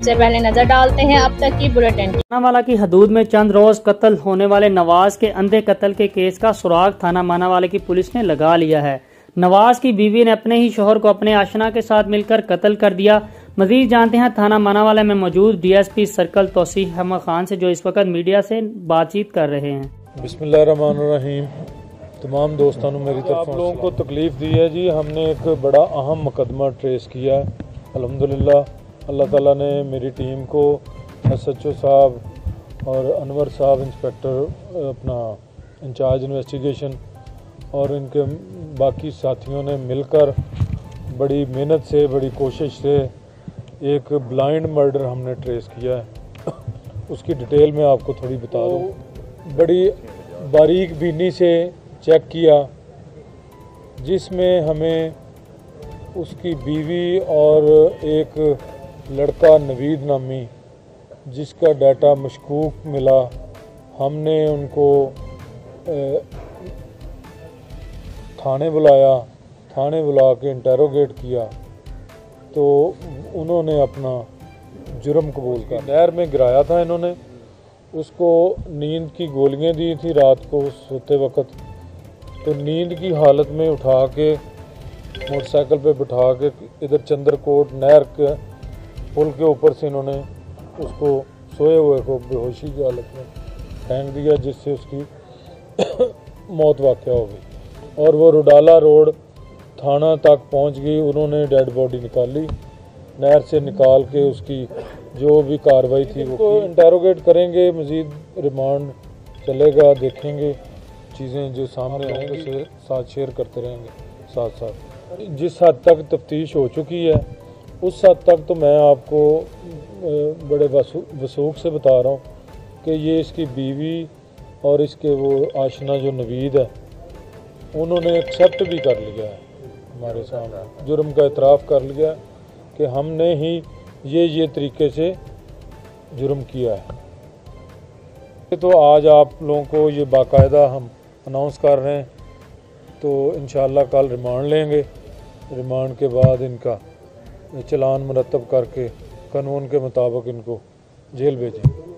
सबसे पहले नजर डालते हैं अब तक की बुलेटिन। मानावाला की हदूद में चंद रोज कत्ल होने वाले नवाज के अंधे कत्ल के केस का सुराग थाना मानावाला की पुलिस ने लगा लिया है। नवाज की बीवी ने अपने ही शोहर को अपने आशना के साथ मिलकर कत्ल कर दिया। मजीद जानते हैं थाना मानावाला में मौजूद डीएसपी सर्कल तौसीफ अहमद खान से, जो इस वक्त मीडिया से बातचीत कर रहे हैं। बिस्मिल्लाहिर्रहमानिर्रहीम। तमाम दोस्तों ने मेरी तरफ आप लोगों को तकलीफ़ दी है जी। हमने एक बड़ा अहम मुकदमा ट्रेस किया है। अल्हम्दुलिल्लाह अल्लाह ताला ने मेरी टीम को SHO साहब और अनवर साहब इंस्पेक्टर अपना इंचार्ज इन्वेस्टिगेशन और इनके बाकी साथियों ने मिलकर बड़ी मेहनत से, बड़ी कोशिश से एक ब्लाइंड मर्डर हमने ट्रेस किया है। उसकी डिटेल में आपको थोड़ी बता दूँ। बड़ी बारीक बीनी से चेक किया, जिसमें हमें उसकी बीवी और एक लड़का नवीद नामी जिसका डाटा मशकूक मिला, हमने उनको थाने बुलाया। थाने बुला के इंटेरोगेट किया तो उन्होंने अपना जुर्म कबूल कर नहर में गिराया था। इन्होंने उसको नींद की गोलियां दी थी रात को सोते वक्त, तो नींद की हालत में उठा के मोटरसाइकिल पे बिठा के इधर चंद्रकोट नहर के पुल के ऊपर से इन्होंने उसको सोए हुए को बेहोशी की हालत में फेंक दिया, जिससे उसकी मौत वाक़या हो गई। और वो रुडाला रोड थाना तक पहुंच गई। उन्होंने डेड बॉडी निकाली, नहर से निकाल के उसकी जो भी कार्रवाई थी वो इंटेरोगेट करेंगे। मज़ीद रिमांड चलेगा, देखेंगे चीज़ें जो सामने आएंगे उसे साथ शेयर करते रहेंगे साथ साथ। जिस हद तक तफ्तीश हो चुकी है उस हद तक तो मैं आपको बड़े वसूख से बता रहा हूँ कि ये इसकी बीवी और इसके वो आशना जो नवीद है उन्होंने एक्सेप्ट भी कर लिया है हमारे सामने, जुर्म का इतराफ़ कर लिया कि हमने ही ये तरीके से जुर्म किया है। तो आज आप लोगों को ये बाकायदा हम अनाउंस कर रहे हैं, तो इंशाअल्लाह कल रिमांड लेंगे। रिमांड के बाद इनका चालान मुरतब करके कानून के मुताबिक इनको जेल भेजेंगे।